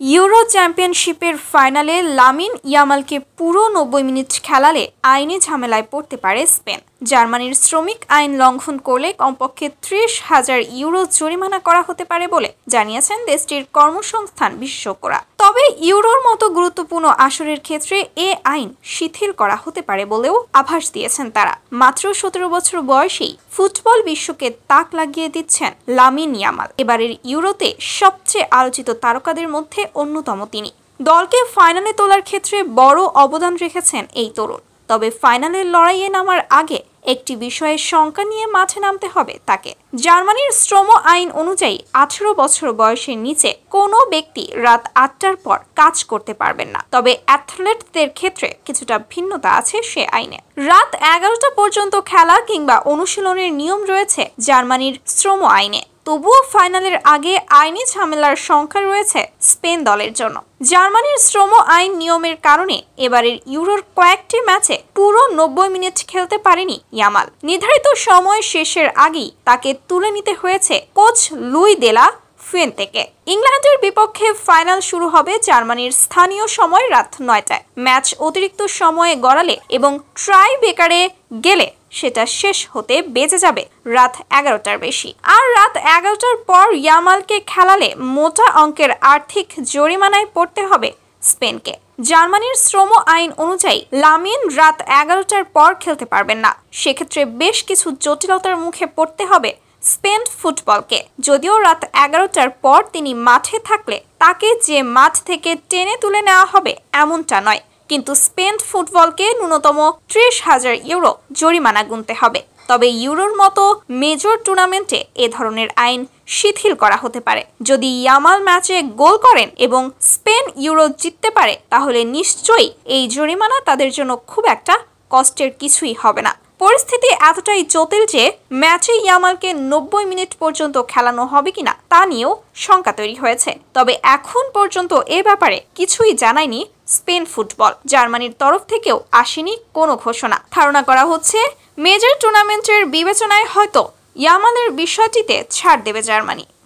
Euro চ্যাম্পিয়নশিপের ফাইনালে Lamine ইয়ামালকে পুরো 90 মিনিট খেলালে আইনি ঝামেলায় পড়তে পারে স্পেন। জার্মানির শ্রমিক আইন লঙ্ঘন করলে কমপক্ষে 30,000 ইউরো জরিমানা করা হতে পারে বলে জানিয়েছেন দেশটির কর্মসংস্থান বিশেষজ্ঞরা। তবে ইউরোর মতো গুরুত্বপূর্ণ আসরের ক্ষেত্রে এ আইন শিথিল করা হতে পারে বলেও আভাস দিয়েছেন তারা। মাত্র 17 বছর বয়সেই ফুটবল বিশ্বকে তাক লাগিয়ে দিচ্ছেন লামিন ইয়ামাল। এবারের ইউরোতে সবচেয়ে আলোচিত তারকাদের মধ্যে অন্যতম তিনি। দলকে ফাইনালে তোলার ক্ষেত্রে বড় অবদান রেখেছেন এই তরুণ। তবে ফাইনালের লড়াইয়ে নামার আগে একটি বিষয়ে শঙ্কা নিয়ে মাঠে নামতে হবে তাকে। জার্মানির শ্রম আইন অনুযায়ী 18 বছর বয়সের নিচে কোনো ব্যক্তি রাত 8টার পর কাজ করতে পারবেন না। তবে অ্যাথলেটদের ক্ষেত্রে কিছুটা ভিন্নতা আছে সে আইনে। রাত 11টা পর্যন্ত খেলা কিংবা অনুশীলনের নিয়ম রয়েছে জার্মানির শ্রম আইনে। তবুও ফাইনালের আগে আইনি ঝামেলার সংখ্যা রয়েছে স্পেন দলের জন্য। জার্মানির শ্রম আইন নিয়মের কারণে এবারের ইউরোর কয়েকটি ম্যাচে পুরো 90 মিনিট খেলতে পারেনি ইয়ামাল। নির্ধারিত সময় শেষের আগেই তাকে তুলে নিতে হয়েছে কোচ লুই দেলা ফুয়েন্তেকে। ইংল্যান্ডের বিপক্ষে ফাইনাল শুরু হবে জার্মানির স্থানীয় সময় রাত 9টায়। ম্যাচ অতিরিক্ত সময়ে গড়ালে এবং ট্রাই বেকারে গেলে সেটা শেষ হতে বেজে যাবে রাত 11টার বেশি। আর রাত 11টার পর ইয়ামালকে খেলালে মোটা অঙ্কের আর্থিক জরিমানায় পড়তে হবে স্পেনকে। জার্মানির শ্রম আইন অনুযায়ী লামিন রাত 11টার পর খেলতে পারবেন না। সেক্ষেত্রে বেশ কিছু জটিলতার মুখে পড়তে হবে স্পেন ফুটবলকে। যদিও রাত 11টার পর তিনি মাঠে থাকলে তাকে যে মাঠ থেকে টেনে তুলে নেওয়া হবে এমনটা নয়, কিন্তু স্পেন ফুটবলকে ন্যূনতম 30,000 ইউরো জরিমানা গুনতে হবে। তবে ইউরোর মতো মেজর টুর্নামেন্টে এ ধরনের আইন শিথিল করা হতে পারে। যদি ইয়ামাল ম্যাচে গোল করেন এবং স্পেন ইউরো জিততে পারে তাহলে নিশ্চয়ই এই জরিমানা তাদের জন্য খুব একটা কষ্টের কিছুই হবে না। পরিস্থিতি এতটাই জটিল যে ম্যাচে ইয়ামালকে 90 মিনিট পর্যন্ত খেলানো হবে কিনা তা নিয়েও শঙ্কা তৈরি হয়েছে। তবে এখন পর্যন্ত এ ব্যাপারে কিছুই জানায়নি স্পেন ফুটবল। জার্মানির তরফ থেকেও আসেনি কোনো ঘোষণা। ধারণা করা হচ্ছে মেজর টুর্নামেন্টের বিবেচনায় হয়তো ইয়ামালের বিষয়টিতে ছাড় দেবে জার্মানি।